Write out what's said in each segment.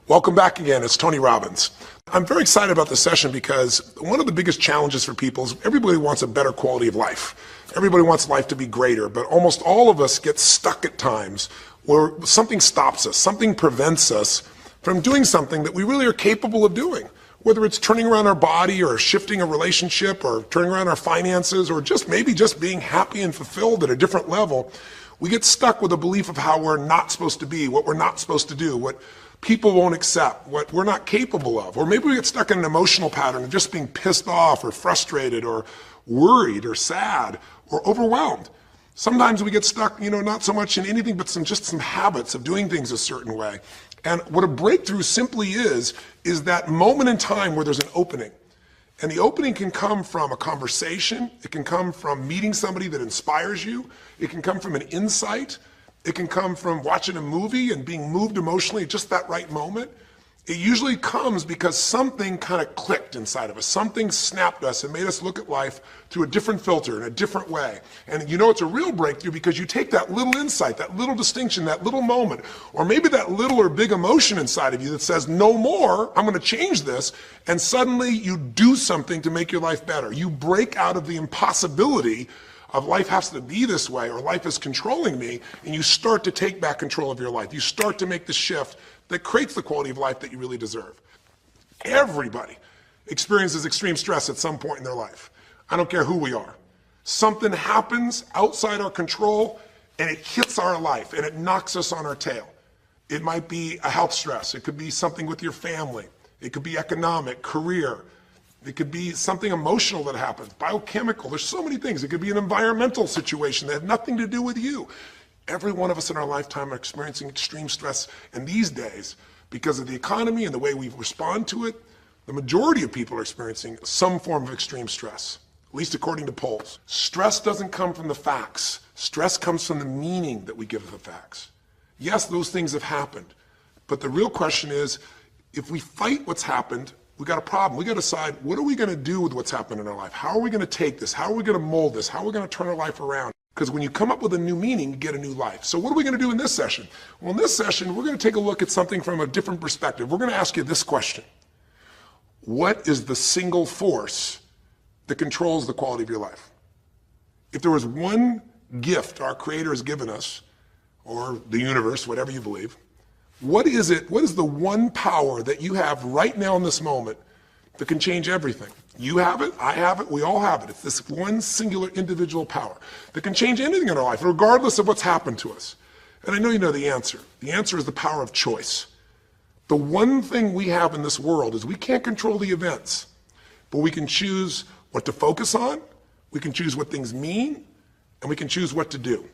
Welcome back again. It's Tony Robbins. I'm very excited about this session because one of the biggest challenges for people is everybody wants a better quality of life. Everybody wants life to be greater, but almost all of us get stuck at times where something stops us, something prevents us from doing something that we really are capable of doing. Whether it's turning around our body or shifting a relationship or turning around our finances or maybe just being happy and fulfilled at a different level, we get stuck with a belief of how we're not supposed to be, what we're not supposed to do, what people won't accept, what we're not capable of. Or maybe we get stuck in an emotional pattern of just being pissed off or frustrated or worried or sad or overwhelmed. Sometimes we get stuck, not so much in anything but some habits of doing things a certain way. And what a breakthrough simply is that moment in time where there's an opening. And the opening can come from a conversation, it can come from meeting somebody that inspires you, it can come from an insight, it can come from watching a movie and being moved emotionally at just that right moment. It usually comes because something kind of clicked inside of us. Something snapped us and made us look at life through a different filter, in a different way. And it's a real breakthrough because you take that little insight, that little distinction, that little moment, or maybe that little or big emotion inside of you that says, no more, I'm going to change this. And suddenly you do something to make your life better. You break out of the impossibility of life has to be this way or life is controlling me, and you start to take back control of your life. You start to make the shift that creates the quality of life that you really deserve. Everybody experiences extreme stress at some point in their life. I don't care who we are. Something happens outside our control and it hits our life and it knocks us on our tail. It might be a health stress. It could be something with your family. It could be economic, career. It could be something emotional that happens, biochemical. There's so many things. It could be an environmental situation that has nothing to do with you. Every one of us in our lifetime are experiencing extreme stress, and these days, because of the economy and the way we respond to it, the majority of people are experiencing some form of extreme stress, at least according to polls. Stress doesn't come from the facts. Stress comes from the meaning that we give the facts. Yes, those things have happened, but the real question is, if we fight what's happened, we got a problem. We got to decide, what are we going to do with what's happened in our life? How are we going to take this? How are we going to mold this? How are we going to turn our life around? Because when you come up with a new meaning, you get a new life. So what are we going to do in this session? Well, in this session, we're going to take a look at something from a different perspective. We're going to ask you this question. What is the single force that controls the quality of your life? If there was one gift our Creator has given us, or the universe, whatever you believe, what is it? What is the one power that you have right now in this moment that can change everything? You have it, I have it, we all have it. It's this one singular individual power that can change anything in our life, regardless of what's happened to us. And I know you know the answer. The answer is the power of choice. The one thing we have in this world is we can't control the events, but we can choose what to focus on, we can choose what things mean, and we can choose what to do.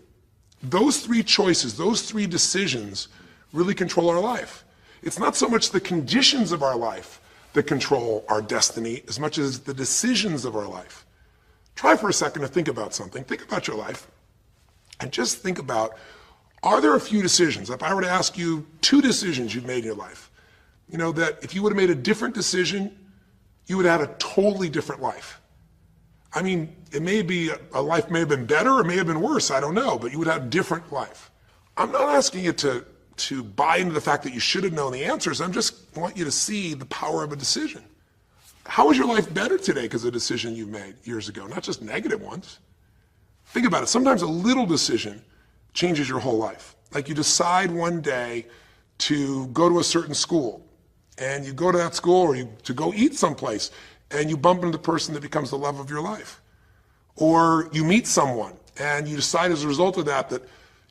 Those three choices, those three decisions really control our life. It's not so much the conditions of our life that control our destiny as much as the decisions of our life. Try for a second to think about something. Think about your life and just think about, are there a few decisions? If I were to ask you 2 decisions you've made in your life, that if you would have made a different decision, you would have had a totally different life. I mean, it may be, a life may have been better or may have been worse, I don't know, but you would have a different life. I'm not asking you to buy into the fact that you should have known the answers. I just want you to see the power of a decision. How is your life better today because of a decision you made years ago, not just negative ones? Think about it. Sometimes a little decision changes your whole life. Like you decide one day to go to a certain school, and you go to that school or to go eat someplace, and you bump into the person that becomes the love of your life. Or you meet someone, and you decide as a result of that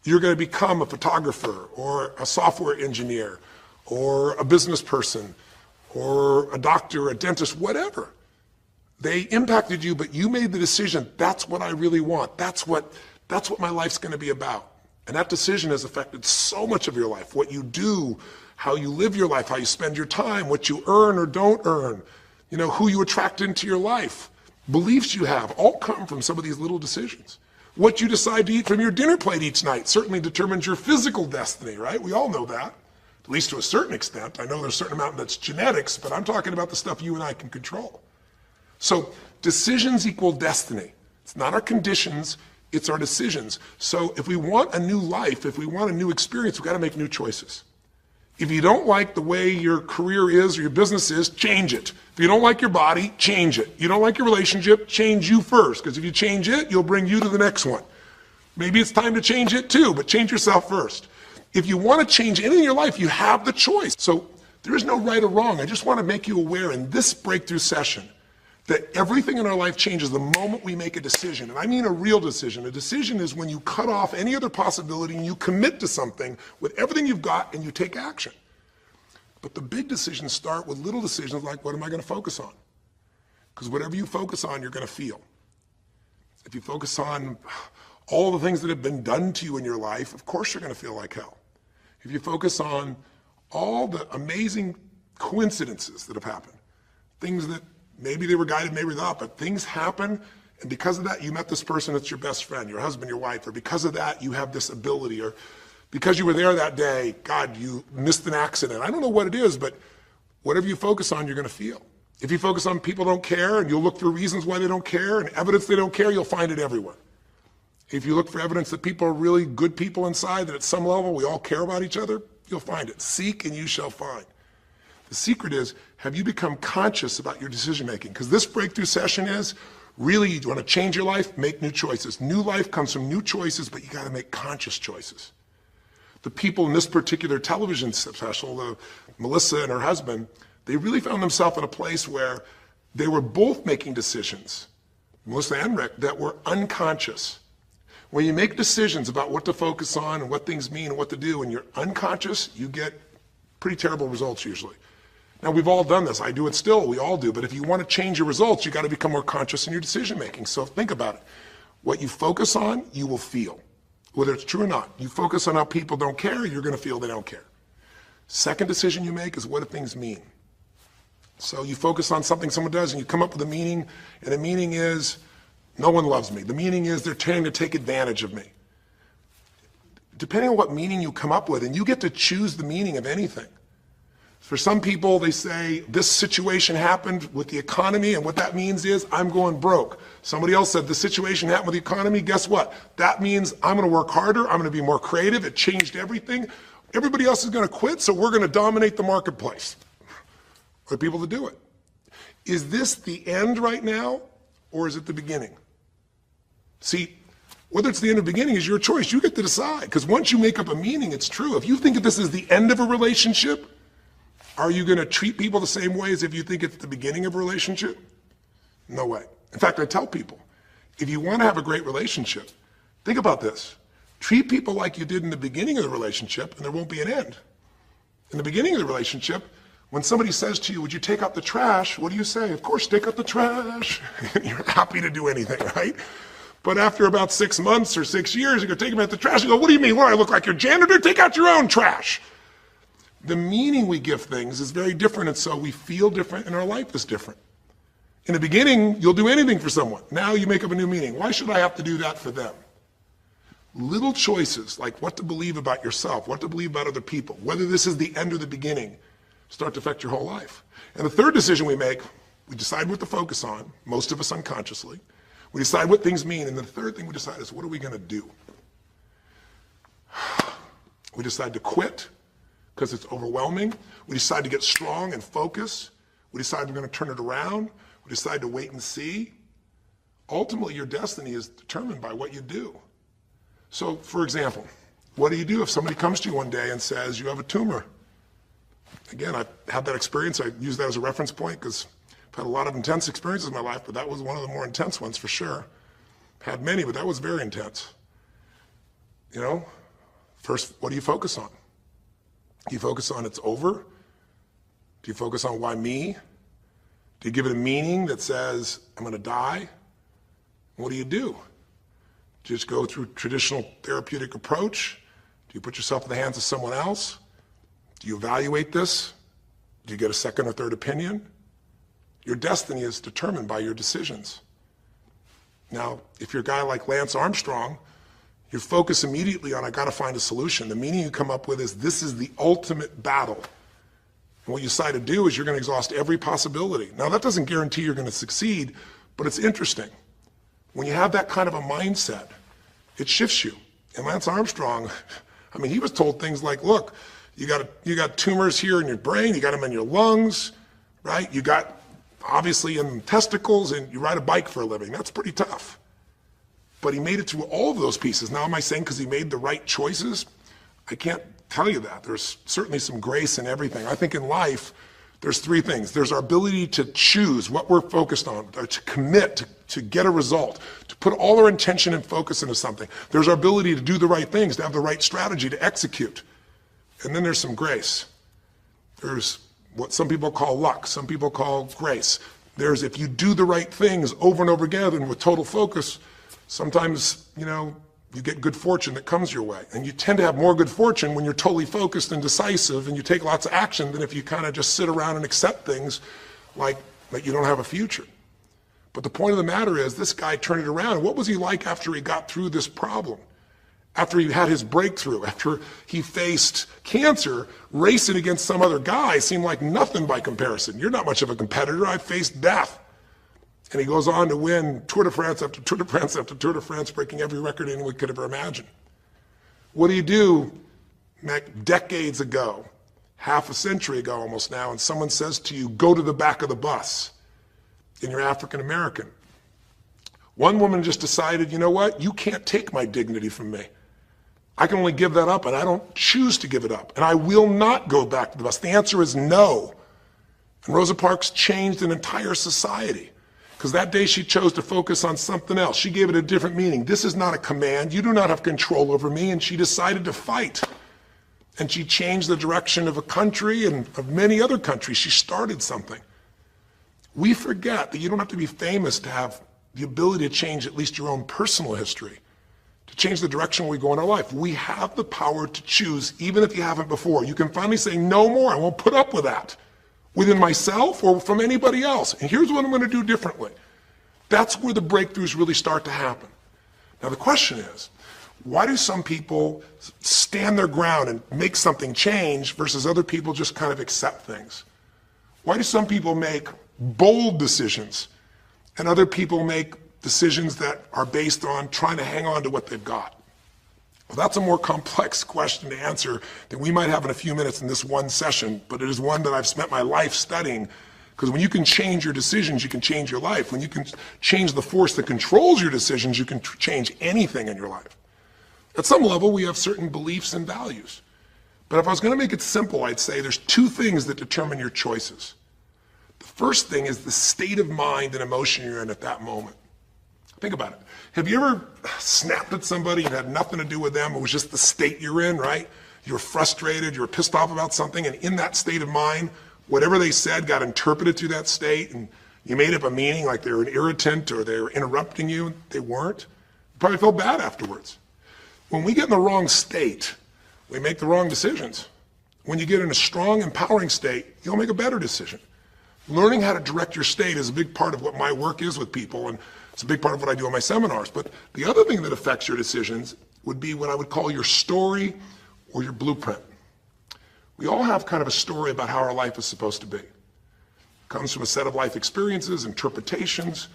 you're going to become a photographer or a software engineer or a business person or a doctor, a dentist, whatever. They impacted you, but you made the decision, that's what I really want. That's what my life's going to be about. And that decision has affected so much of your life, what you do, how you live your life, how you spend your time, what you earn or don't earn, who you attract into your life, beliefs you have, all come from some of these little decisions. What you decide to eat from your dinner plate each night certainly determines your physical destiny, right? We all know that, at least to a certain extent. I know there's a certain amount that's genetics, but I'm talking about the stuff you and I can control. So decisions equal destiny. It's not our conditions, it's our decisions. So if we want a new life, if we want a new experience, we've got to make new choices. If you don't like the way your career is or your business is, change it. If you don't like your body, change it. You don't like your relationship, change you first, because if you change it, you'll bring you to the next one. Maybe it's time to change it too, but change yourself first. If you want to change anything in your life, you have the choice. So there is no right or wrong. I just want to make you aware in this breakthrough session that everything in our life changes the moment we make a decision. And I mean a real decision. A decision is when you cut off any other possibility and you commit to something with everything you've got and you take action. But the big decisions start with little decisions like, what am I going to focus on? Because whatever you focus on, you're going to feel. If you focus on all the things that have been done to you in your life, of course you're going to feel like hell. If you focus on all the amazing coincidences that have happened, things that maybe they were guided, maybe not, but things happen, and because of that, you met this person that's your best friend, your husband, your wife, or because of that, you have this ability, or because you were there that day, God, you missed an accident. I don't know what it is, but whatever you focus on, you're going to feel. If you focus on people don't care, and you'll look for reasons why they don't care, and evidence they don't care, you'll find it everywhere. If you look for evidence that people are really good people inside, that at some level we all care about each other, you'll find it. Seek and you shall find. The secret is, have you become conscious about your decision making? Because this breakthrough session is, really, you want to change your life, make new choices. New life comes from new choices, but you got to make conscious choices. The people in this particular television special, Melissa and her husband, they really found themselves in a place where they were both making decisions, Melissa and Rick, that were unconscious. When you make decisions about what to focus on and what things mean and what to do, and you're unconscious, you get pretty terrible results usually. Now, we've all done this. I do it still. We all do. But if you want to change your results, you got to become more conscious in your decision making. So think about it. What you focus on, you will feel, whether it's true or not. You focus on how people don't care, you're going to feel they don't care. Second decision you make is, what do things mean? So you focus on something someone does and you come up with a meaning, and the meaning is, no one loves me. The meaning is they're trying to take advantage of me. Depending on what meaning you come up with, and you get to choose the meaning of anything. For some people, they say, this situation happened with the economy, and what that means is, I'm going broke. Somebody else said, the situation happened with the economy, guess what? That means I'm going to work harder, I'm going to be more creative, it changed everything. Everybody else is going to quit, so we're going to dominate the marketplace. For people to do it. Is this the end right now, or is it the beginning? See, whether it's the end or beginning is your choice. You get to decide, because once you make up a meaning, it's true. If you think that this is the end of a relationship, are you going to treat people the same way as if you think it's the beginning of a relationship? No way. In fact, I tell people, if you want to have a great relationship, think about this. Treat people like you did in the beginning of the relationship, and there won't be an end. In the beginning of the relationship, when somebody says to you, would you take out the trash? What do you say? Of course, take out the trash. You're happy to do anything, right? But after about 6 months or 6 years, you go take them out the trash. You go, what do you mean? What, I look like your janitor? Take out your own trash. The meaning we give things is very different, and so we feel different, and our life is different. In the beginning, you'll do anything for someone. Now you make up a new meaning. Why should I have to do that for them? Little choices, like what to believe about yourself, what to believe about other people, whether this is the end or the beginning, start to affect your whole life. And the third decision we make, we decide what to focus on, most of us unconsciously. We decide what things mean, and the third thing we decide is, what are we going to do? We decide to quit because it's overwhelming. We decide to get strong and focus. We decide we're going to turn it around. We decide to wait and see. Ultimately, your destiny is determined by what you do. So, for example, what do you do if somebody comes to you one day and says, you have a tumor? Again, I've had that experience. I use that as a reference point because I've had a lot of intense experiences in my life, but that was one of the more intense ones for sure. Had many, but that was very intense. You know, first, what do you focus on? Do you focus on it's over? Do you focus on why me? Do you give it a meaning that says, I'm going to die? What do? Do you just go through traditional therapeutic approach? Do you put yourself in the hands of someone else? Do you evaluate this? Do you get a second or third opinion? Your destiny is determined by your decisions. Now, if you're a guy like Lance Armstrong, you focus immediately on, I got to find a solution. The meaning you come up with is, this is the ultimate battle. And what you decide to do is you're going to exhaust every possibility. Now, that doesn't guarantee you're going to succeed, but it's interesting. When you have that kind of a mindset, it shifts you. And Lance Armstrong, I mean, he was told things like, look, You got tumors here in your brain, you got them in your lungs, right? You got obviously in testicles, and you ride a bike for a living. That's pretty tough. But he made it through all of those pieces. Now, am I saying because he made the right choices? I can't tell you that. There's certainly some grace in everything. I think in life, there's three things. There's our ability to choose what we're focused on, or to commit, to get a result, to put all our intention and focus into something. There's our ability to do the right things, to have the right strategy, to execute. And then there's some grace. There's what some people call luck, some people call grace. There's if you do the right things over and over again and with total focus, sometimes, you get good fortune that comes your way. And you tend to have more good fortune when you're totally focused and decisive and you take lots of action than if you kind of just sit around and accept things like you don't have a future. But the point of the matter is this guy turned it around. And what was he like after he got through this problem? After he had his breakthrough, after he faced cancer, racing against some other guy seemed like nothing by comparison. You're not much of a competitor. I faced death. And he goes on to win Tour de France after Tour de France after Tour de France, breaking every record anyone could ever imagine. What do you do decades ago, half a century ago almost now, and someone says to you, go to the back of the bus, and you're African American? One woman just decided, you know what, you can't take my dignity from me. I can only give that up, and I don't choose to give it up, and I will not go back to the bus. The answer is no. And Rosa Parks changed an entire society. Because that day she chose to focus on something else. She gave it a different meaning. This is not a command. You do not have control over me. And she decided to fight. And she changed the direction of a country and of many other countries. She started something. We forget that you don't have to be famous to have the ability to change at least your own personal history, to change the direction we go in our life. We have the power to choose, even if you haven't before. You can finally say, no more, I won't put up with that, within myself or from anybody else. And here's what I'm going to do differently. That's where the breakthroughs really start to happen. Now the question is, why do some people stand their ground and make something change versus other people just kind of accept things? Why do some people make bold decisions and other people make decisions that are based on trying to hang on to what they've got? Well, that's a more complex question to answer than we might have in a few minutes in this one session, but it is one that I've spent my life studying, because when you can change your decisions, you can change your life. When you can change the force that controls your decisions, you can change anything in your life. At some level, we have certain beliefs and values. But if I was going to make it simple, I'd say there's two things that determine your choices. The first thing is the state of mind and emotion you're in at that moment. Think about it. Have you ever snapped at somebody and had nothing to do with them? It was just the state you're in, right? You were frustrated, you were pissed off about something, and in that state of mind, whatever they said got interpreted through that state, and you made up a meaning like they were an irritant or they were interrupting you. They weren't. You probably felt bad afterwards. When we get in the wrong state, we make the wrong decisions. When you get in a strong, empowering state, you'll make a better decision. Learning how to direct your state is a big part of what my work is with people, and it's a big part of what I do in my seminars. But the other thing that affects your decisions would be what I would call your story or your blueprint. We all have kind of a story about how our life is supposed to be. It comes from a set of life experiences, interpretations.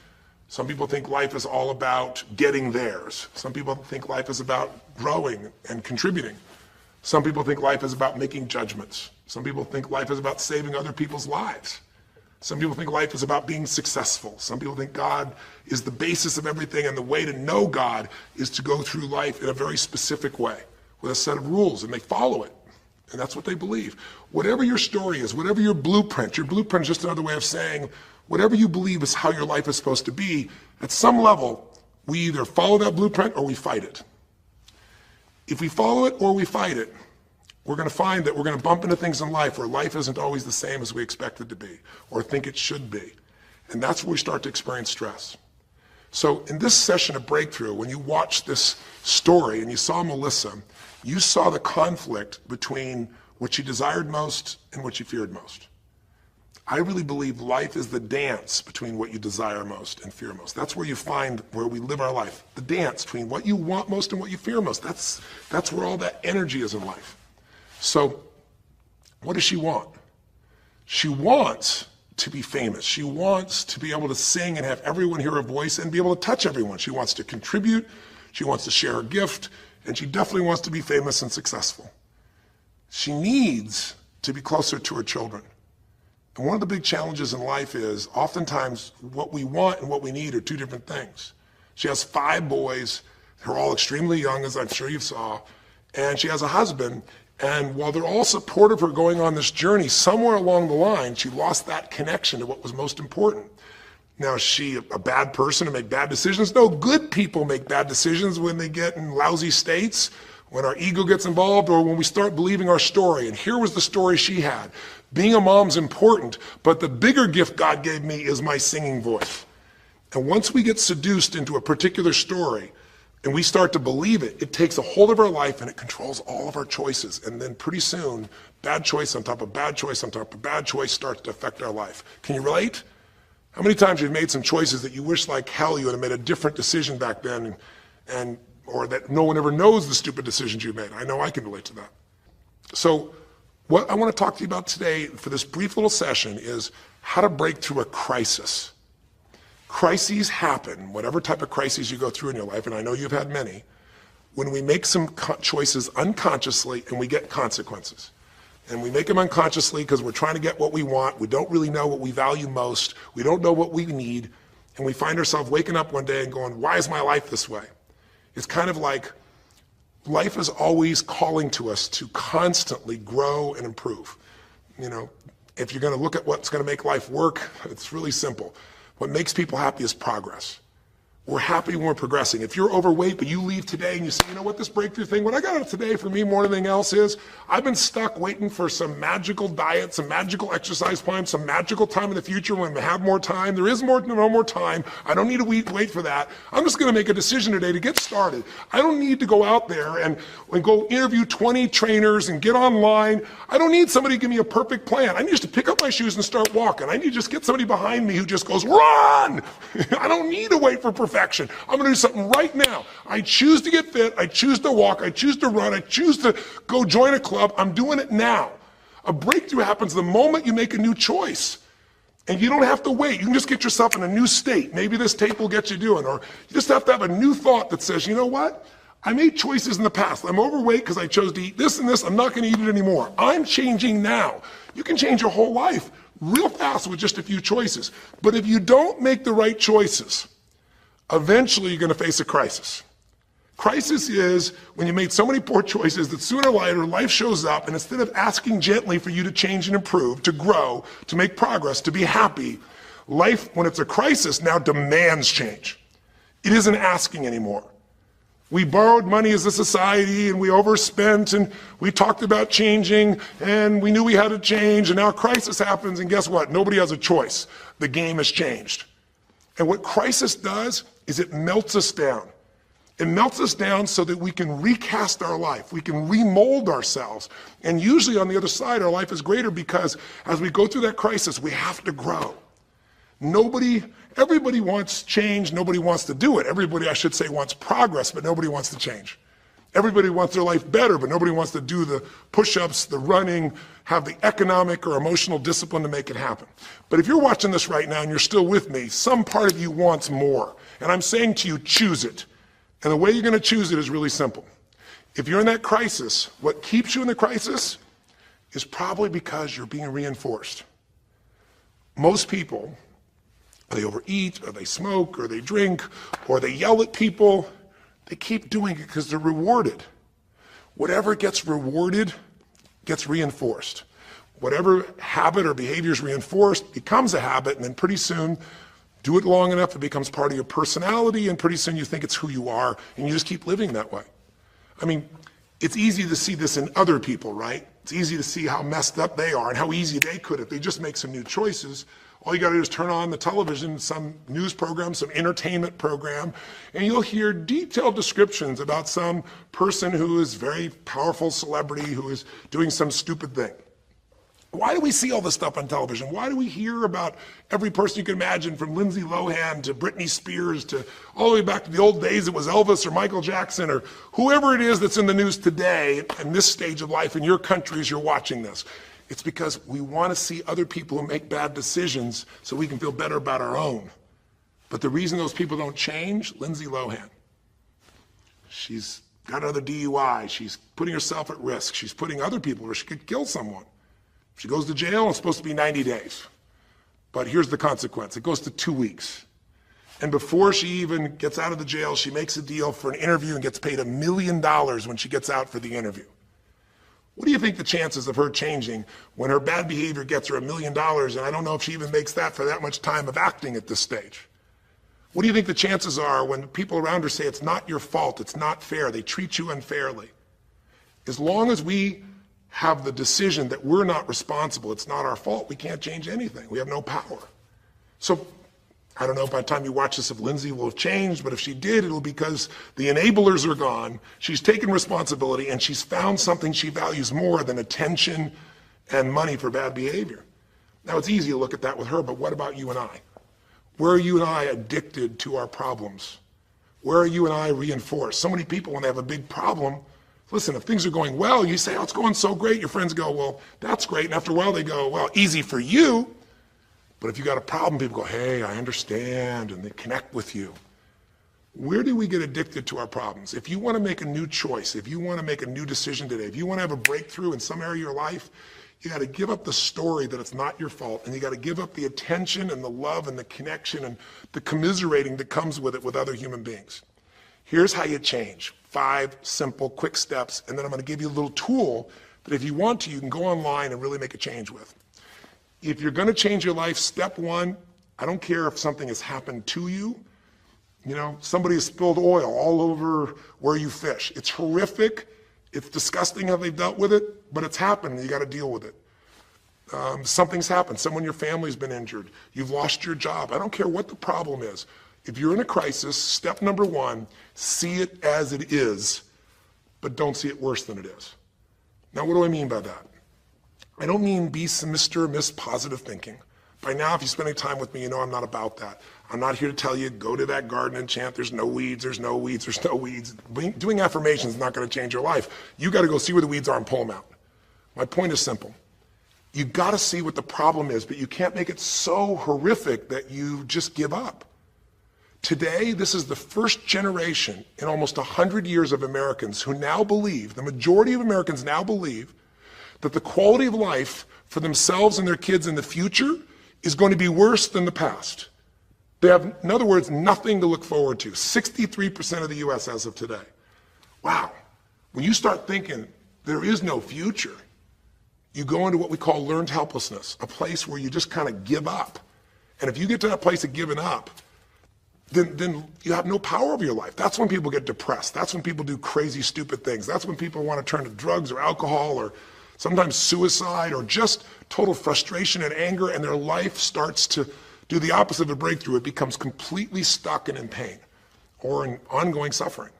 Some people think life is all about getting theirs. Some people think life is about growing and contributing. Some people think life is about making judgments. Some people think life is about saving other people's lives. Some people think life is about being successful. Some people think God is the basis of everything, and the way to know God is to go through life in a very specific way with a set of rules, and they follow it. And that's what they believe. Whatever your story is, whatever your blueprint is just another way of saying whatever you believe is how your life is supposed to be, at some level, we either follow that blueprint or we fight it. If we follow it or we fight it, we're going to find that we're going to bump into things in life where life isn't always the same as we expect it to be or think it should be. And that's where we start to experience stress. So in this session of Breakthrough, when you watched this story and you saw Melissa, you saw the conflict between what she desired most and what she feared most. I really believe life is the dance between what you desire most and fear most. That's where you find where we live our life. The dance between what you want most and what you fear most. That's where all that energy is in life. So what does she want? She wants to be famous. She wants to be able to sing and have everyone hear her voice and be able to touch everyone. She wants to contribute. She wants to share her gift. And she definitely wants to be famous and successful. She needs to be closer to her children. And one of the big challenges in life is oftentimes what we want and what we need are two different things. She has 5 boys. They're all extremely young, as I'm sure you saw. And she has a husband. And while they're all supportive of her going on this journey, somewhere along the line, she lost that connection to what was most important. Now, is she a bad person to make bad decisions? No, good people make bad decisions when they get in lousy states, when our ego gets involved, or when we start believing our story. And here was the story she had. Being a mom's important, but the bigger gift God gave me is my singing voice. And once we get seduced into a particular story and we start to believe it, it takes a hold of our life and it controls all of our choices. And then pretty soon, bad choice on top of bad choice on top of bad choice starts to affect our life. Can you relate? How many times you've made some choices that you wish like hell you would have made a different decision back then, or that no one ever knows the stupid decisions you made? I know I can relate to that. So what I want to talk to you about today for this brief little session is how to break through a crisis. Crises happen, whatever type of crises you go through in your life, and I know you've had many, when we make some choices unconsciously and we get consequences. And we make them unconsciously because we're trying to get what we want. We don't really know what we value most. We don't know what we need. And we find ourselves waking up one day and going, why is my life this way? It's kind of like life is always calling to us to constantly grow and improve. You know, if you're going to look at what's going to make life work, it's really simple. What makes people happy is progress. We're happy when we're progressing. If you're overweight, but you leave today and you say, you know what, this breakthrough thing, what I got out of today for me more than anything else is, I've been stuck waiting for some magical diet, some magical exercise plan, some magical time in the future when we have more time. There is no more time. I don't need to wait for that. I'm just going to make a decision today to get started. I don't need to go out there and go interview 20 trainers and get online. I don't need somebody to give me a perfect plan. I need just to pick up my shoes and start walking. I need to just get somebody behind me who just goes, run! I don't need to wait for perfection. I'm going to do something right now. I choose to get fit. I choose to walk. I choose to run. I choose to go join a club. I'm doing it now. A breakthrough happens the moment you make a new choice. And you don't have to wait. You can just get yourself in a new state. Maybe this tape will get you doing. Or you just have to have a new thought that says, you know what? I made choices in the past. I'm overweight because I chose to eat this and this. I'm not going to eat it anymore. I'm changing now. You can change your whole life real fast with just a few choices. But if you don't make the right choices, eventually you're going to face a crisis. Crisis is when you made so many poor choices that sooner or later life shows up, and instead of asking gently for you to change and improve, to grow, to make progress, to be happy, life, when it's a crisis, now demands change. It isn't asking anymore. We borrowed money as a society and we overspent and we talked about changing and we knew we had to change, and now a crisis happens and guess what? Nobody has a choice. The game has changed. And what crisis does is it melts us down. It melts us down so that we can recast our life. We can remold ourselves. And usually on the other side, our life is greater because as we go through that crisis, we have to grow. Everybody wants change. Nobody wants to do it. Everybody, I should say, wants progress, but nobody wants to change. Everybody wants their life better, but nobody wants to do the push-ups, the running, have the economic or emotional discipline to make it happen. But if you're watching this right now and you're still with me, some part of you wants more. And I'm saying to you, choose it. And the way you're going to choose it is really simple. If you're in that crisis, what keeps you in the crisis is probably because you're being reinforced. Most people, they overeat, or they smoke, or they drink, or they yell at people. They keep doing it because they're rewarded. Whatever gets rewarded gets reinforced. Whatever habit or behavior is reinforced becomes a habit, and then pretty soon, do it long enough, it becomes part of your personality, and pretty soon you think it's who you are, and you just keep living that way. I mean, it's easy to see this in other people, right? It's easy to see how messed up they are and how easy they could if they just make some new choices. All you got to do is turn on the television, some news program, some entertainment program, and you'll hear detailed descriptions about some person who is very powerful celebrity who is doing some stupid thing. Why do we see all this stuff on television? Why do we hear about every person you can imagine, from Lindsay Lohan to Britney Spears to all the way back to the old days it was Elvis or Michael Jackson or whoever it is that's in the news today in this stage of life in your country as you're watching this? It's because we want to see other people who make bad decisions so we can feel better about our own. But the reason those people don't change, Lindsay Lohan, she's got another DUI. She's putting herself at risk. She's putting other people at risk. She could kill someone. If she goes to jail, it's supposed to be 90 days. But here's the consequence. It goes to 2 weeks. And before she even gets out of the jail, she makes a deal for an interview and gets paid $1 million when she gets out for the interview. What do you think the chances of her changing when her bad behavior gets her $1 million, and I don't know if she even makes that for that much time of acting at this stage? What do you think the chances are when people around her say it's not your fault, it's not fair, they treat you unfairly? As long as we have the decision that we're not responsible, it's not our fault, we can't change anything. We have no power. So I don't know if by the time you watch this if Lindsay will have changed, but if she did, it'll be because the enablers are gone, she's taken responsibility, and she's found something she values more than attention and money for bad behavior. Now, it's easy to look at that with her, but what about you and I? Where are you and I addicted to our problems? Where are you and I reinforced? So many people, when they have a big problem, listen, if things are going well, you say, oh, it's going so great. Your friends go, well, that's great. And after a while, they go, well, easy for you. But if you got a problem, people go, hey, I understand, and they connect with you. Where do we get addicted to our problems? If you want to make a new choice, if you want to make a new decision today, if you want to have a breakthrough in some area of your life, you got to give up the story that it's not your fault, and you got to give up the attention and the love and the connection and the commiserating that comes with it with other human beings. Here's how you change. 5 simple, quick steps, and then I'm going to give you a little tool that if you want to, you can go online and really make a change with. If you're going to change your life, step 1, I don't care if something has happened to you. You know, somebody has spilled oil all over where you fish. It's horrific. It's disgusting how they've dealt with it, but it's happened and you got to deal with it. Something's happened. Someone in your family's been injured. You've lost your job. I don't care what the problem is. If you're in a crisis, step number 1, see it as it is, but don't see it worse than it is. Now, what do I mean by that? I don't mean be Mr. or Miss positive thinking. By now, if you spend any time with me, you know I'm not about that. I'm not here to tell you, go to that garden and chant, there's no weeds, there's no weeds, there's no weeds. Doing affirmations is not going to change your life. You got to go see where the weeds are and pull them out. My point is simple. You got to see what the problem is, but you can't make it so horrific that you just give up. Today, this is the first generation in almost 100 years of Americans who now believe, the majority of Americans now believe, that the quality of life for themselves and their kids in the future is going to be worse than the past. They have, in other words, nothing to look forward to. 63% of the US as of today. Wow. When you start thinking there is no future, you go into what we call learned helplessness, a place where you just kind of give up. And if you get to that place of giving up, then you have no power over your life. That's when people get depressed. That's when people do crazy, stupid things. That's when people want to turn to drugs or alcohol or sometimes suicide or just total frustration and anger, and their life starts to do the opposite of a breakthrough. It becomes completely stuck and in pain or in ongoing suffering.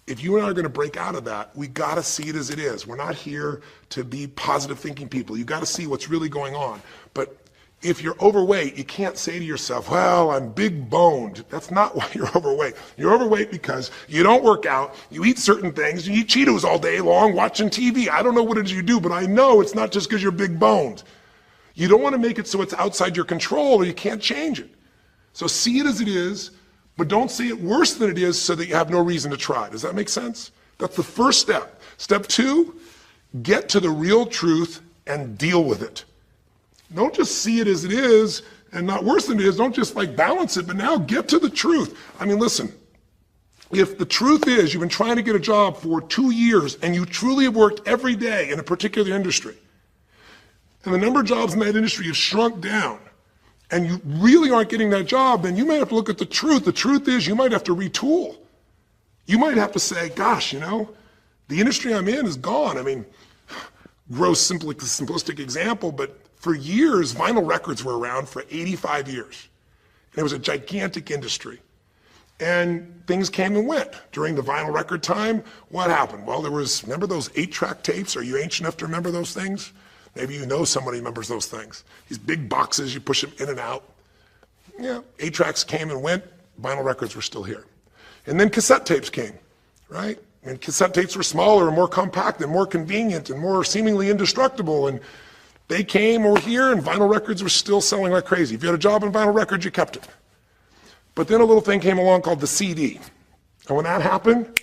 If you and I are going to break out of that, we got to see it as it is. We're not here to be positive thinking people. You got to see what's really going on. But if you're overweight, you can't say to yourself, well, I'm big boned. That's not why you're overweight. You're overweight because you don't work out, you eat certain things, you eat Cheetos all day long, watching TV. I don't know what it is you do, but I know it's not just because you're big boned. You don't want to make it so it's outside your control or you can't change it. So see it as it is, but don't see it worse than it is so that you have no reason to try. Does that make sense? That's the first step. Step 2, get to the real truth and deal with it. Don't just see it as it is and not worse than it is. Don't just like balance it, but now get to the truth. I mean, listen, if the truth is you've been trying to get a job for 2 years and you truly have worked every day in a particular industry, and the number of jobs in that industry has shrunk down, and you really aren't getting that job, then you might have to look at the truth. The truth is you might have to retool. You might have to say, gosh, you know, the industry I'm in is gone. I mean, gross, simplistic example, but for years, vinyl records were around for 85 years. And it was a gigantic industry. And things came and went. During the vinyl record time, what happened? Well, remember those 8-track tapes? Are you ancient enough to remember those things? Maybe you know somebody remembers those things. These big boxes, you push them in and out. Yeah, 8-tracks came and went, vinyl records were still here. And then cassette tapes came, right? And cassette tapes were smaller and more compact and more convenient and more seemingly indestructible. And they came over here and vinyl records were still selling like crazy. If you had a job in vinyl records, you kept it. But then a little thing came along called the CD. And when that happened,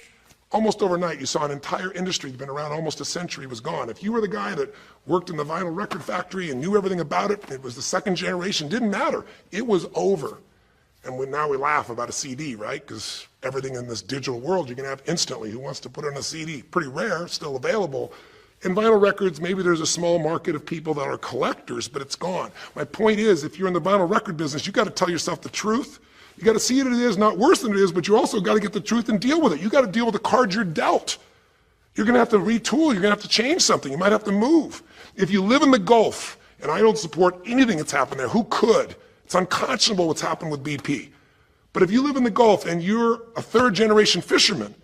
almost overnight, you saw an entire industry that's been around almost a century was gone. If you were the guy that worked in the vinyl record factory and knew everything about it, it was the second generation, didn't matter. It was over. And now we laugh about a CD, right? Because everything in this digital world you can have instantly. Who wants to put on a CD? Pretty rare, still available. In vinyl records, maybe there's a small market of people that are collectors, but it's gone. My point is, if you're in the vinyl record business, you got to tell yourself the truth. You got to see it as it is, not worse than it is, but you also got to get the truth and deal with it. You got to deal with the cards you're dealt. You're going to have to retool. You're going to have to change something. You might have to move. If you live in the Gulf, and I don't support anything that's happened there, who could? It's unconscionable what's happened with BP. But if you live in the Gulf and you're a third generation fisherman,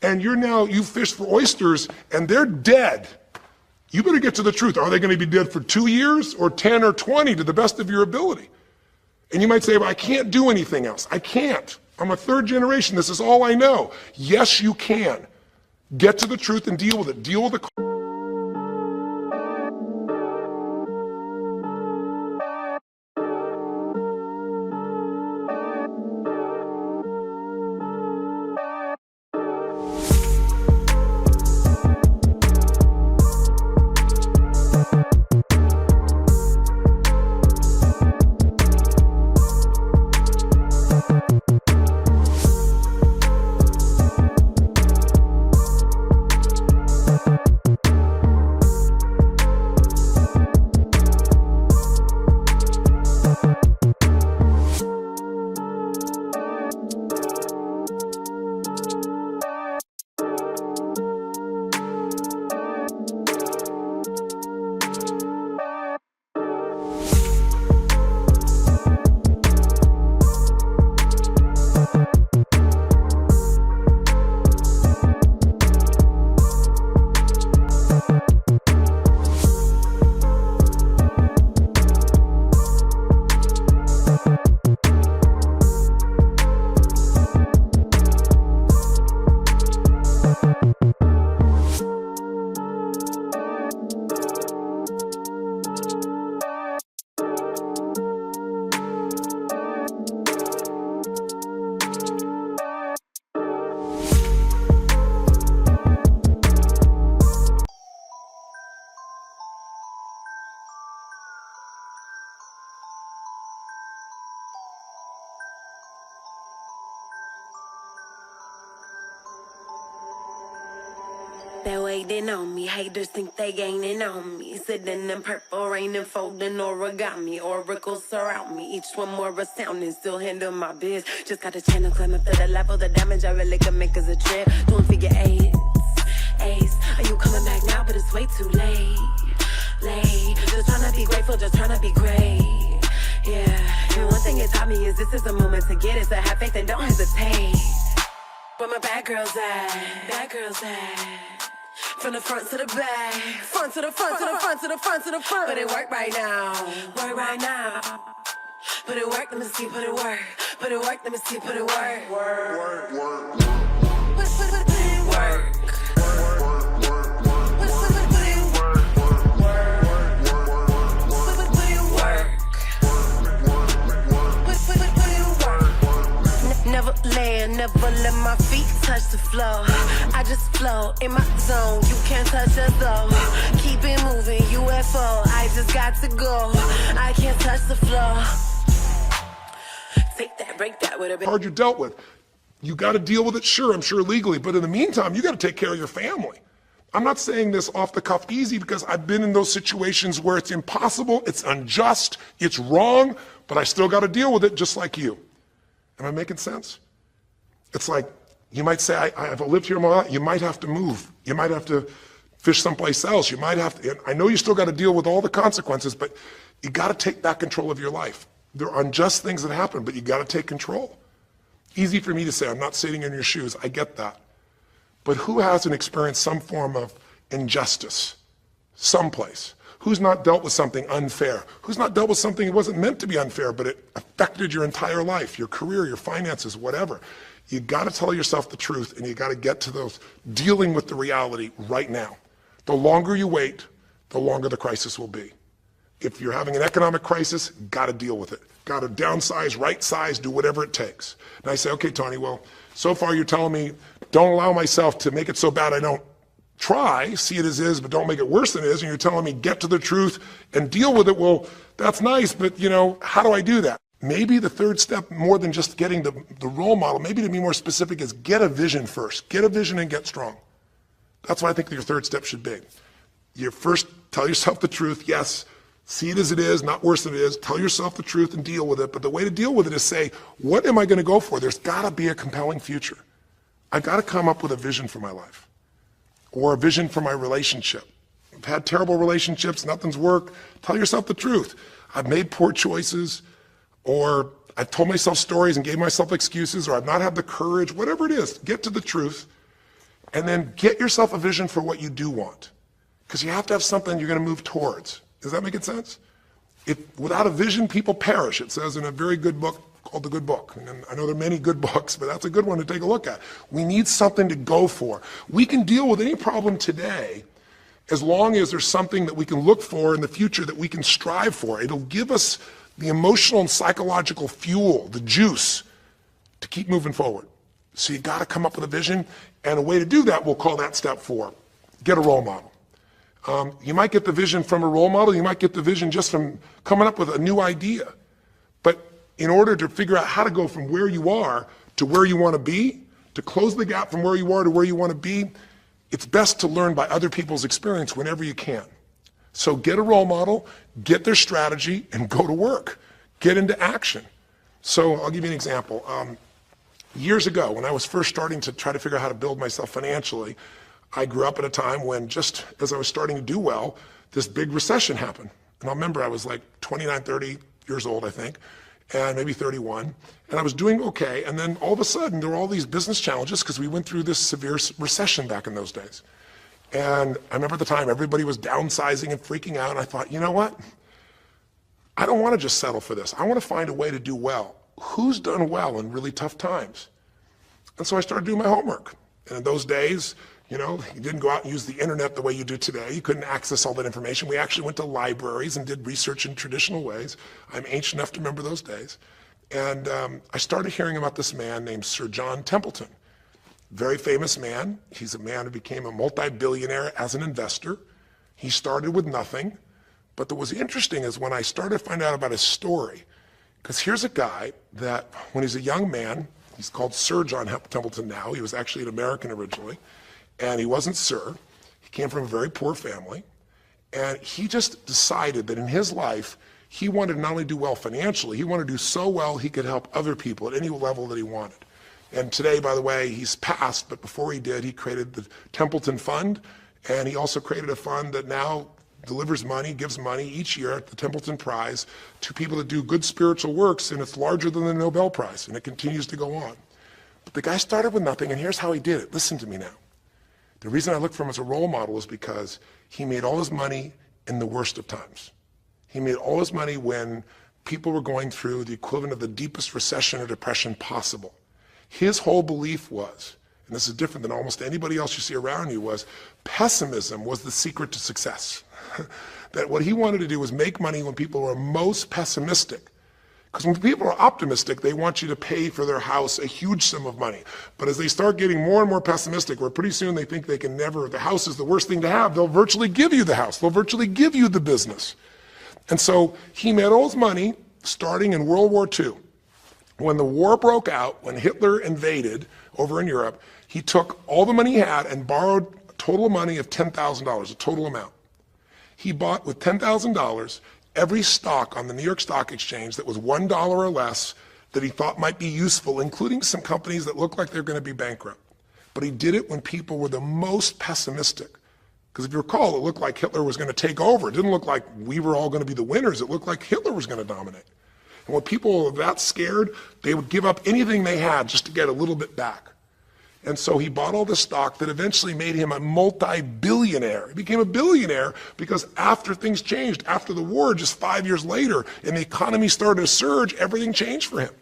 and you fish for oysters and they're dead, you better get to the truth. Are they going to be dead for 2 years or 10 or 20 to the best of your ability? And you might say, well, I can't do anything else. I can't. I'm a third generation. This is all I know. Yes, you can. Get to the truth and deal with it. Deal with the They're waiting on me, haters think they gaining on me. Sitting in purple rain and folding origami. Oracles surround me, each one more astounding. Still handle my biz, just got a channel climb up to the level. The damage I really can make is a trip. Doing figure eights, ace. Are you coming back now? But it's way too late. Just trying to be grateful, just trying to be great. Yeah, and one thing it taught me is this is the moment to get it. So have faith and don't hesitate. Where my bad girls at? Bad girls at? From the front to the back, front to the front to the front to the front to the front. But it work right now, work right now. Put it work, let me see, put it work. Put it work, let me see, put it work. Work. Put it work. Never land, never let my feet touch the floor. I just flow in my zone, you can't touch us though. Keep it moving, UFO, I just got to go. I can't touch the floor. Take that, break that with a bit. Hard you're dealt with. You got to deal with it, sure, I'm sure legally, but in the meantime, you got to take care of your family. I'm not saying this off the cuff easy because I've been in those situations where it's impossible, it's unjust, it's wrong, but I still got to deal with it just like you. Am I making sense? It's like, you might say, I've lived here my life. You might have to move. You might have to fish someplace else. You might have to, I know you still got to deal with all the consequences, but you got to take back control of your life. There are unjust things that happen, but you got to take control. Easy for me to say, I'm not sitting in your shoes. I get that. But who hasn't experienced some form of injustice someplace? Who's not dealt with something unfair? Who's not dealt with something that wasn't meant to be unfair, but it affected your entire life, your career, your finances, whatever? You got to tell yourself the truth, and you got to get to those dealing with the reality right now. The longer you wait, the longer the crisis will be. If you're having an economic crisis, got to deal with it. Got to downsize, right size, do whatever it takes. And I say, okay, Tony, well, so far you're telling me don't allow myself to make it so bad I don't try, see it as is, but don't make it worse than it is. And you're telling me get to the truth and deal with it. Well, that's nice, but how do I do that? Maybe the third step, more than just getting the role model, maybe to be more specific, is get a vision first. Get a vision and get strong. That's what I think your third step should be. You first tell yourself the truth. Yes, see it as it is, not worse than it is. Tell yourself the truth and deal with it. But the way to deal with it is say, what am I going to go for? There's got to be a compelling future. I've got to come up with a vision for my life or a vision for my relationship. I've had terrible relationships, nothing's worked. Tell yourself the truth. I've made poor choices, or I've told myself stories and gave myself excuses, or I've not had the courage, whatever it is. Get to the truth, and then get yourself a vision for what you do want. Because you have to have something you're going to move towards. Does that make sense? Without a vision, people perish. It says in a very good book called The Good Book. And I know there are many good books, but that's a good one to take a look at. We need something to go for. We can deal with any problem today as long as there's something that we can look for in the future that we can strive for. It'll give us the emotional and psychological fuel, the juice, to keep moving forward. So you got to come up with a vision, and a way to do that, we'll call that step 4. Get a role model. You might get the vision from a role model, you might get the vision just from coming up with a new idea. But in order to figure out how to go from where you are to where you want to be, to close the gap from where you are to where you want to be, it's best to learn by other people's experience whenever you can. So get a role model, get their strategy, and go to work. Get into action. So I'll give you an example. Years ago, when I was first starting to try to figure out how to build myself financially, I grew up at a time when, just as I was starting to do well, this big recession happened. And I'll remember I was like 29, 30 years old, I think, and maybe 31. And I was doing okay. And then all of a sudden, there were all these business challenges because we went through this severe recession back in those days. And I remember at the time, everybody was downsizing and freaking out. And I thought, you know what? I don't want to just settle for this. I want to find a way to do well. Who's done well in really tough times? And so I started doing my homework. And in those days, you didn't go out and use the internet the way you do today. You couldn't access all that information. We actually went to libraries and did research in traditional ways. I'm ancient enough to remember those days. And I started hearing about this man named Sir John Templeton. Very famous man. He's a man who became a multi-billionaire as an investor. He started with nothing. But what was interesting is when I started to find out about his story, because here's a guy that when he's a young man, he's called Sir John Templeton now. He was actually an American originally. And he wasn't Sir. He came from a very poor family. And he just decided that in his life, he wanted to not only do well financially, he wanted to do so well he could help other people at any level that he wanted. And today, by the way, he's passed, but before he did, he created the Templeton Fund, and he also created a fund that now delivers money, gives money each year at the Templeton Prize to people that do good spiritual works, and it's larger than the Nobel Prize, and it continues to go on. But the guy started with nothing, and here's how he did it. Listen to me now. The reason I look for him as a role model is because he made all his money in the worst of times. He made all his money when people were going through the equivalent of the deepest recession or depression possible. His whole belief was, and this is different than almost anybody else you see around you, was pessimism was the secret to success. That what he wanted to do was make money when people were most pessimistic. Because when people are optimistic, they want you to pay for their house a huge sum of money. But as they start getting more and more pessimistic, where pretty soon they think they can never, the house is the worst thing to have, they'll virtually give you the house. They'll virtually give you the business. And so he made all his money starting in World War II. When the war broke out, when Hitler invaded over in Europe, he took all the money he had and borrowed a total money of $10,000, a total amount. He bought with $10,000 every stock on the New York Stock Exchange that was $1 or less that he thought might be useful, including some companies that looked like they're going to be bankrupt. But he did it when people were the most pessimistic. Because if you recall, it looked like Hitler was going to take over. It didn't look like we were all going to be the winners. It looked like Hitler was going to dominate. And when people were that scared, they would give up anything they had just to get a little bit back. And so he bought all this stock that eventually made him a multi-billionaire. He became a billionaire because after things changed, after the war, just 5 years later, and the economy started to surge, everything changed for him.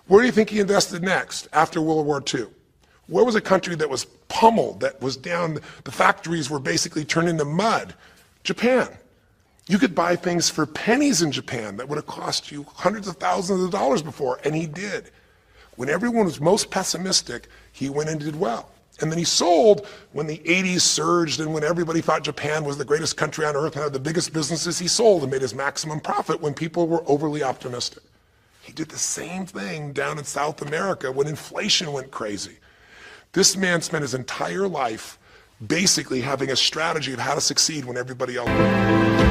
Where do you think he invested next after World War II? Where was a country that was pummeled, that was down, the factories were basically turned into mud? Japan. You could buy things for pennies in Japan that would have cost you hundreds of thousands of dollars before, and he did. When everyone was most pessimistic, he went and did well. And then he sold when the 80s surged and when everybody thought Japan was the greatest country on earth and had the biggest businesses. He sold and made his maximum profit when people were overly optimistic. He did the same thing down in South America when inflation went crazy. This man spent his entire life basically having a strategy of how to succeed when everybody else did.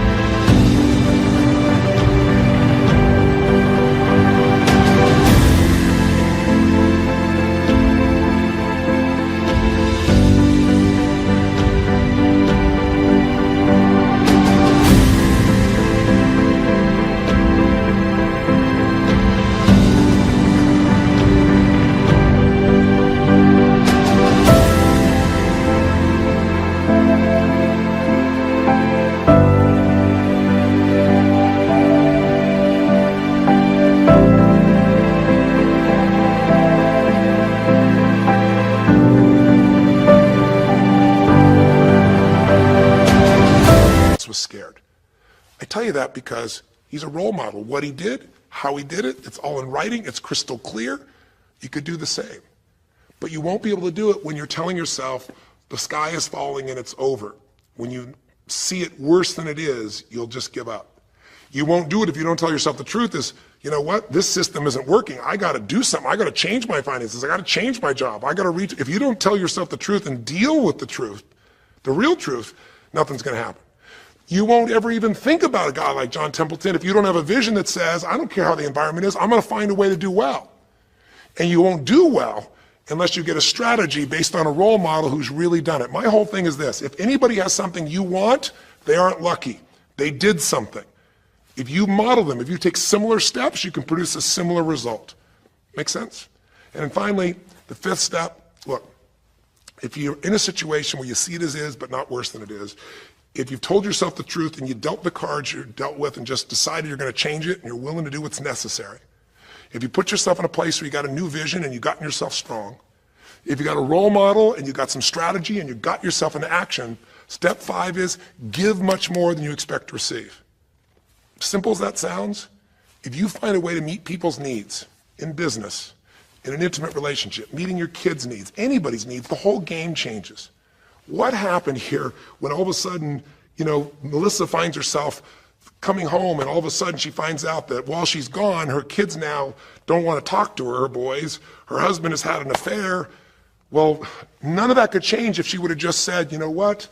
Was scared. I tell you that because he's a role model. What he did, how he did it, it's all in writing, it's crystal clear. You could do the same. But you won't be able to do it when you're telling yourself the sky is falling and it's over. When you see it worse than it is, you'll just give up. You won't do it if you don't tell yourself the truth is, you know what, this system isn't working. I got to do something. I got to change my finances. I got to change my job. I got to reach. If you don't tell yourself the truth and deal with the truth, the real truth, nothing's going to happen. You won't ever even think about a guy like John Templeton if you don't have a vision that says, I don't care how the environment is, I'm going to find a way to do well. And you won't do well unless you get a strategy based on a role model who's really done it. My whole thing is this: if anybody has something you want, they aren't lucky. They did something. If you model them, if you take similar steps, you can produce a similar result. Make sense? And then finally, the fifth step, look, if you're in a situation where you see it as is, but not worse than it is, if you've told yourself the truth and you dealt the cards you're dealt with and just decided you're going to change it and you're willing to do what's necessary, if you put yourself in a place where you got a new vision and you gotten yourself strong, if you got a role model and you got some strategy and you got yourself into action, step 5 is give much more than you expect to receive. Simple as that sounds, if you find a way to meet people's needs in business, in an intimate relationship, meeting your kids' needs, anybody's needs, the whole game changes. What happened here when all of a sudden, Melissa finds herself coming home and all of a sudden she finds out that while she's gone, her kids now don't want to talk to her boys, her husband has had an affair. Well, none of that could change if she would have just said, you know what,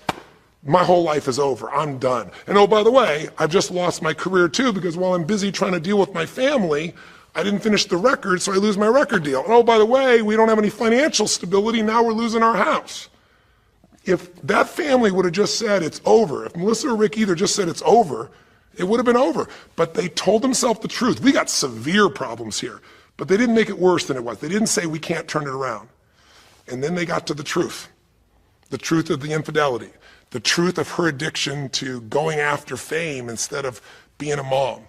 my whole life is over, I'm done. And oh, by the way, I've just lost my career too because while I'm busy trying to deal with my family, I didn't finish the record, so I lose my record deal. And oh, by the way, we don't have any financial stability, now we're losing our house. If that family would have just said it's over, if Melissa or Rick either just said it's over, it would have been over. But they told themselves the truth. We got severe problems here, but they didn't make it worse than it was. They didn't say we can't turn it around. And then they got to the truth of the infidelity, the truth of her addiction to going after fame instead of being a mom,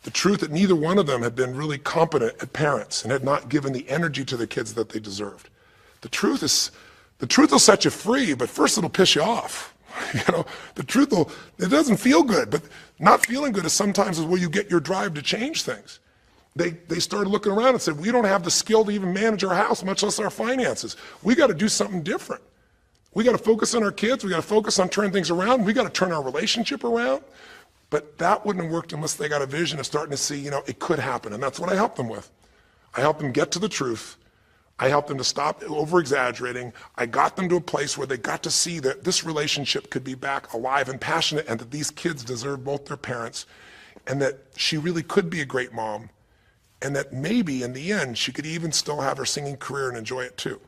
the truth that neither one of them had been really competent at parents and had not given the energy to the kids that they deserved. The truth will set you free, but first it'll piss you off. It doesn't feel good, but not feeling good is sometimes where you get your drive to change things. They started looking around and said, we don't have the skill to even manage our house, much less our finances. We got to do something different. We got to focus on our kids. We got to focus on turning things around. We got to turn our relationship around. But that wouldn't have worked unless they got a vision of starting to see, it could happen. And that's what I helped them with. I helped them get to the truth. I helped them to stop over-exaggerating. I got them to a place where they got to see that this relationship could be back alive and passionate and that these kids deserve both their parents and that she really could be a great mom and that maybe in the end she could even still have her singing career and enjoy it too,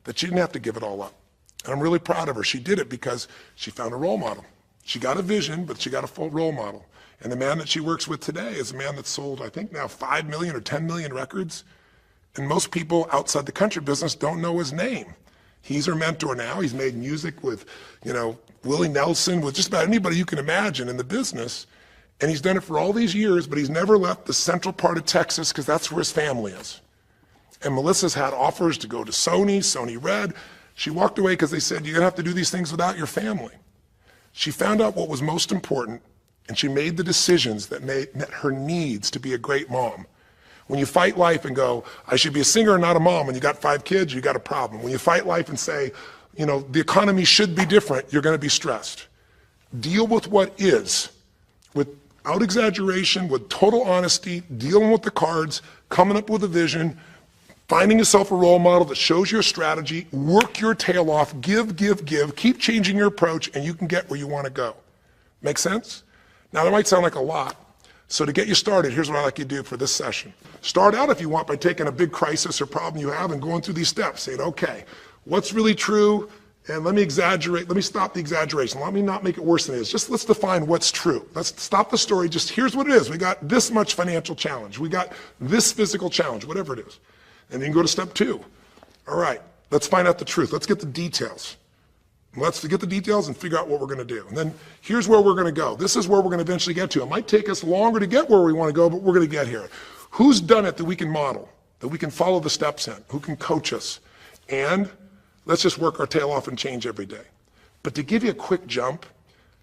that she didn't have to give it all up. And I'm really proud of her. She did it because she found a role model. She got a vision, but she got a full role model. And the man that she works with today is a man that's sold, I think now 5 million or 10 million records. And most people outside the country business don't know his name. He's her mentor now. He's made music with, Willie Nelson, with just about anybody you can imagine in the business. And he's done it for all these years, but he's never left the central part of Texas because that's where his family is. And Melissa's had offers to go to Sony Red. She walked away because they said, you're gonna have to do these things without your family. She found out what was most important And she made the decisions that met her needs to be a great mom. When you fight life and go, I should be a singer and not a mom, and you got 5 kids, you got a problem. When you fight life and say, the economy should be different, you're going to be stressed. Deal with what is, without exaggeration, with total honesty, dealing with the cards, coming up with a vision, finding yourself a role model that shows your strategy, work your tail off, give, keep changing your approach, and you can get where you want to go. Make sense? Now, that might sound like a lot. So to get you started, here's what I'd like you to do for this session. Start out, if you want, by taking a big crisis or problem you have and going through these steps, saying, okay, what's really true? And let me exaggerate. Let me stop the exaggeration. Let me not make it worse than it is. Just let's define what's true. Let's stop the story. Just here's what it is. We got this much financial challenge. We got this physical challenge, whatever it is. And then go to step 2. All right, let's find out the truth. Let's get the details. Let's get the details and figure out what we're going to do. And then here's where we're going to go. This is where we're going to eventually get to. It might take us longer to get where we want to go, but we're going to get here. Who's done it that we can model, that we can follow the steps in, who can coach us? And let's just work our tail off and change every day. But to give you a quick jump,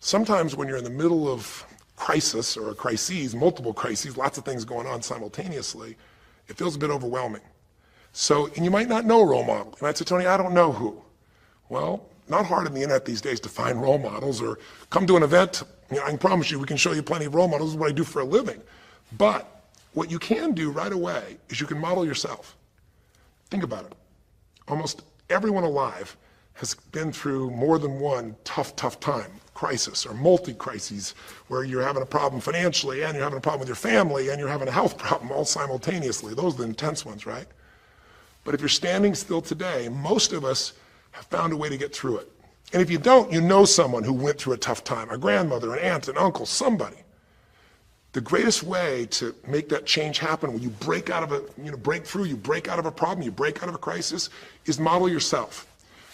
sometimes when you're in the middle of crisis or crises, multiple crises, lots of things going on simultaneously, it feels a bit overwhelming. So, and you might not know a role model. You might say, Tony, I don't know who. Well, not hard on the internet these days to find role models, or come to an event. I can promise you we can show you plenty of role models. This is what I do for a living. But what you can do right away is you can model yourself. Think about it. Almost everyone alive has been through more than one tough time, crisis or multi-crises, where you're having a problem financially and you're having a problem with your family and you're having a health problem all simultaneously. Those are the intense ones, right? But if you're standing still today, most of us have found a way to get through it. And if you don't, you know someone who went through a tough time, a grandmother, an aunt, an uncle, somebody. The greatest way to make that change happen, when you break out of break through, you break out of a problem, you break out of a crisis, is model yourself.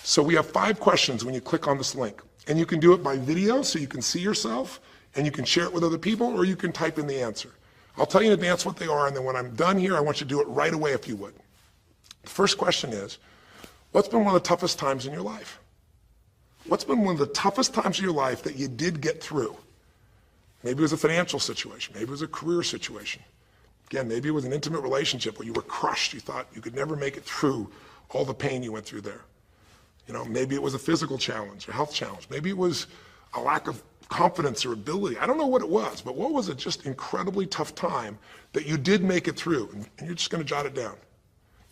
So we have 5 questions when you click on this link. And you can do it by video so you can see yourself and you can share it with other people, or you can type in the answer. I'll tell you in advance what they are, and then when I'm done here, I want you to do it right away if you would. The first question is, what's been one of the toughest times in your life? What's been one of the toughest times in your life that you did get through? Maybe it was a financial situation. Maybe it was a career situation. Again, maybe it was an intimate relationship where you were crushed. You thought you could never make it through all the pain you went through there. Maybe it was a physical challenge, a health challenge. Maybe it was a lack of confidence or ability. I don't know what it was, but what was a just incredibly tough time that you did make it through? And you're just going to jot it down.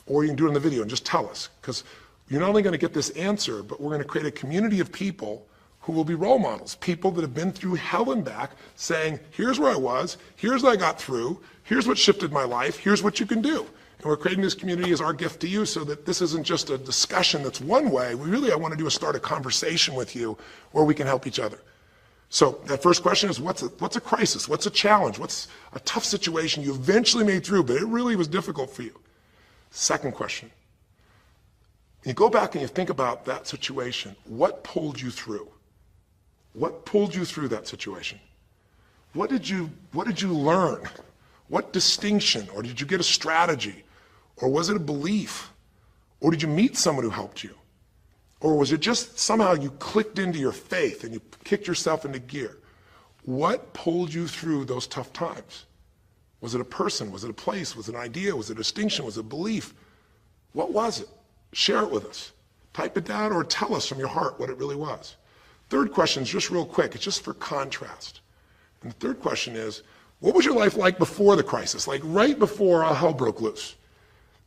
Or you can do it in the video and just tell us, because you're not only going to get this answer, but we're going to create a community of people who will be role models, people that have been through hell and back, saying, here's where I was, here's what I got through, here's what shifted my life, here's what you can do. And we're creating this community as our gift to you, so that this isn't just a discussion that's one way. I want to do is start a conversation with you where we can help each other. So that first question is, what's a crisis? What's a challenge? What's a tough situation you eventually made through, but it really was difficult for you? Second question, you go back and you think about that situation. What pulled you through? What pulled you through that situation? What did you learn? What distinction? Or did you get a strategy? Or was it a belief? Or did you meet someone who helped you? Or was it just somehow you clicked into your faith and you kicked yourself into gear? What pulled you through those tough times? Was it a person? Was it a place? Was it an idea? Was it a distinction? Was it a belief? What was it? Share it with us. Type it down or tell us from your heart what it really was. Third question is just real quick. It's just for contrast. And the third question is, what was your life like before the crisis? Like right before all hell broke loose?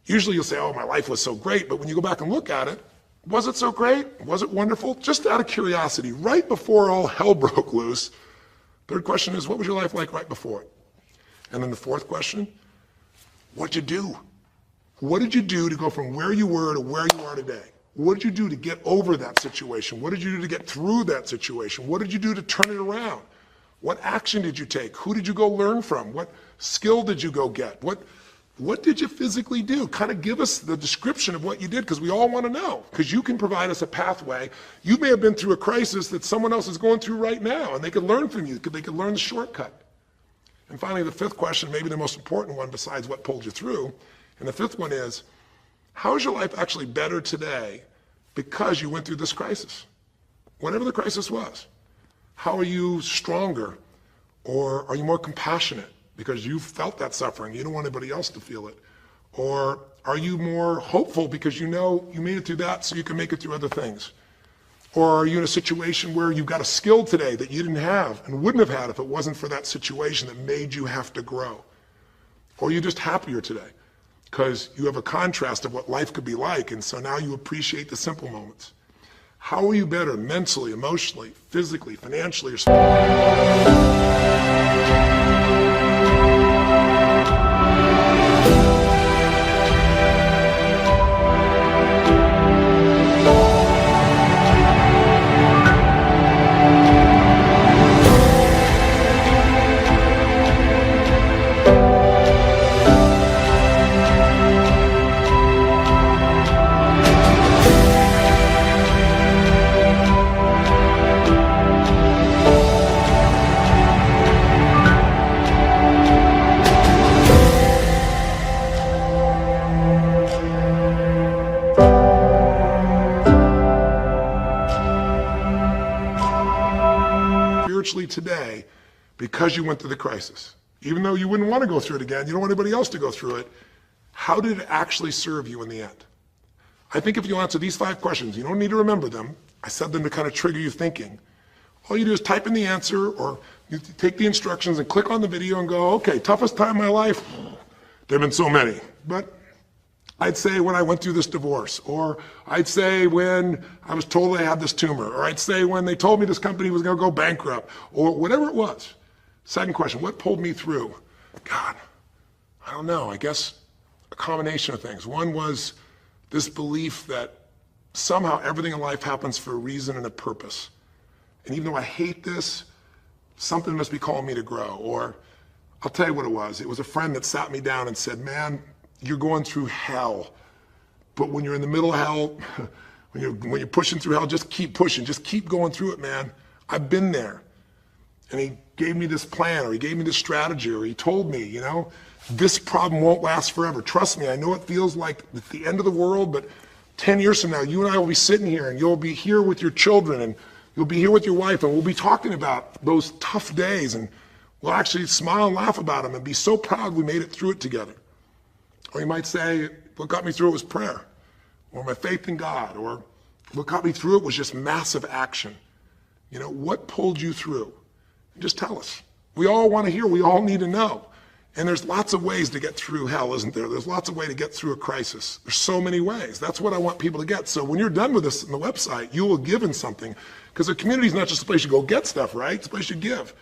Usually you'll say, oh, my life was so great. But when you go back and look at it, was it so great? Was it wonderful? Just out of curiosity, right before all hell broke loose. Third question is, what was your life like right before it? And then the fourth question, what'd you do? What did you do to go from where you were to where you are today? What did you do to get over that situation? What did you do to get through that situation? What did you do to turn it around? What action did you take? Who did you go learn from? What skill did you go get? What did you physically do? Kind of give us the description of what you did, because we all want to know, because you can provide us a pathway. You may have been through a crisis that someone else is going through right now, and they could learn from you. They could learn the shortcut. And finally, the fifth question, maybe the most important one besides what pulled you through, and the fifth one is, how is your life actually better today because you went through this crisis? Whatever the crisis was. How are you stronger Or are you more compassionate because you've felt that suffering? You don't want anybody else to feel it. Or are you more hopeful because you know you made it through that so you can make it through other things? Or are you in a situation where you've got a skill today that you didn't have and wouldn't have had if it wasn't for that situation that made you have to grow? Or are you just happier today because you have a contrast of what life could be like, and so now you appreciate the simple moments? How are you better mentally, emotionally, physically, financially, or spiritually today because you went through the crisis? Even though you wouldn't want to go through it again, you don't want anybody else to go through it, how did it actually serve you in the end? I think if you answer these 5 questions, you don't need to remember them. I said them to kind of trigger you thinking. All you do is type in the answer, or you take the instructions and click on the video and go, okay, toughest time in my life? There have been so many, but I'd say when I went through this divorce, or I'd say when I was told I had this tumor, or I'd say when they told me this company was going to go bankrupt, or whatever it was. Second question, what pulled me through? God, I don't know, I guess a combination of things. One was this belief that somehow everything in life happens for a reason and a purpose. And even though I hate this, something must be calling me to grow. Or I'll tell you what it was. It was a friend that sat me down and said, man, you're going through hell. But when you're in the middle of hell, when you're pushing through hell, just keep pushing. Just keep going through it, man. I've been there. And he gave me this plan, or he gave me this strategy, or he told me, you know, this problem won't last forever. Trust me, I know it feels like it's the end of the world, but 10 years from now, you and I will be sitting here, and you'll be here with your children, and you'll be here with your wife, and we'll be talking about those tough days, and we'll actually smile and laugh about them and be so proud we made it through it together. Or you might say, what got me through it was prayer, or my faith in God, or what got me through it was just massive action. You know, what pulled you through? Just tell us. We all want to hear, we all need to know. And there's lots of ways to get through hell, isn't there? There's lots of ways to get through a crisis. There's so many ways. That's what I want people to get. So when you're done with this on the website, you will give in something, because the community is not just a place you go get stuff, right? It's a place you give.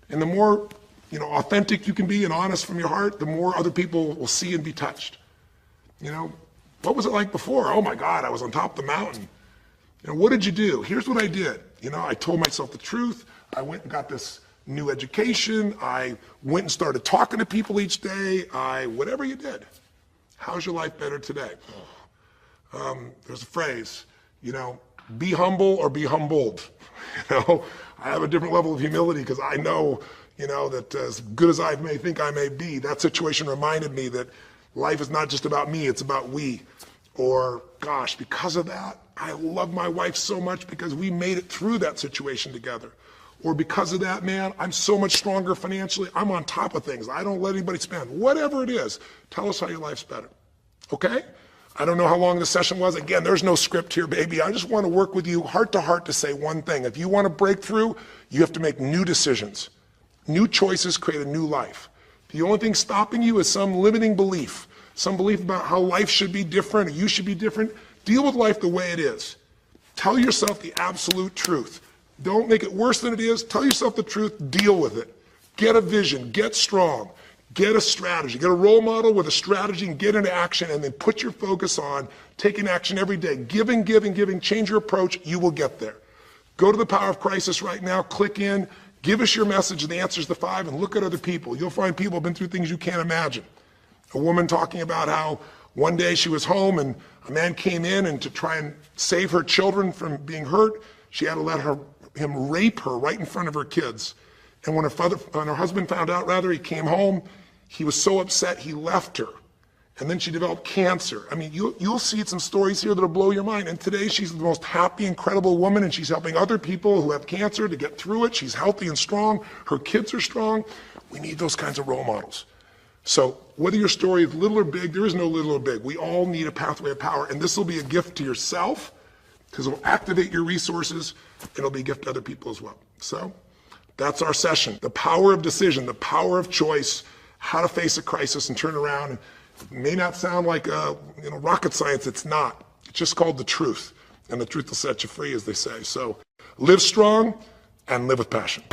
And the more, you know, authentic you can be and honest from your heart, the more other people will see and be touched. You know, what was it like before? Oh my God, I was on top of the mountain. You know, what did you do? Here's what I did. You know, I told myself the truth. I went and got this new education. I went and started talking to people each day. Whatever you did. How's your life better today? There's a phrase, you know, be humble or be humbled. You know, I have a different level of humility because I know, you know, that as good as I may think I may be, that situation reminded me that life is not just about me, it's about we. Or, gosh, because of that, I love my wife so much because we made it through that situation together. Or because of that, man, I'm so much stronger financially. I'm on top of things. I don't let anybody spend. Whatever it is, tell us how your life's better. Okay? I don't know how long the session was. Again, there's no script here, baby. I just want to work with you heart to heart to say one thing. If you want to break through, you have to make new decisions. New choices create a new life. The only thing stopping you is some limiting belief, some belief about how life should be different or you should be different. Deal with life the way it is. Tell yourself the absolute truth. Don't make it worse than it is. Tell yourself the truth. Deal with it. Get a vision. Get strong. Get a strategy. Get a role model with a strategy and get into action, and then put your focus on taking action every day. Giving, giving, giving. Change your approach. You will get there. Go to the Power of Crisis right now. Click in. Give us your message and the answers to 5, and look at other people. You'll find people who have been through things you can't imagine. A woman talking about how one day she was home and a man came in, and to try and save her children from being hurt, she had to let him rape her right in front of her kids. And when her husband found out, he came home, he was so upset he left her. And then she developed cancer. I mean, you'll see some stories here that'll blow your mind. And today she's the most happy, incredible woman, and she's helping other people who have cancer to get through it. She's healthy and strong. Her kids are strong. We need those kinds of role models. So whether your story is little or big, there is no little or big. We all need a pathway of power, and this will be a gift to yourself because it will activate your resources, and it'll be a gift to other people as well. So that's our session. The power of decision, the power of choice, how to face a crisis and turn around. It may not sound like rocket science. It's not. It's just called the truth. And the truth will set you free, as they say. So live strong and live with passion.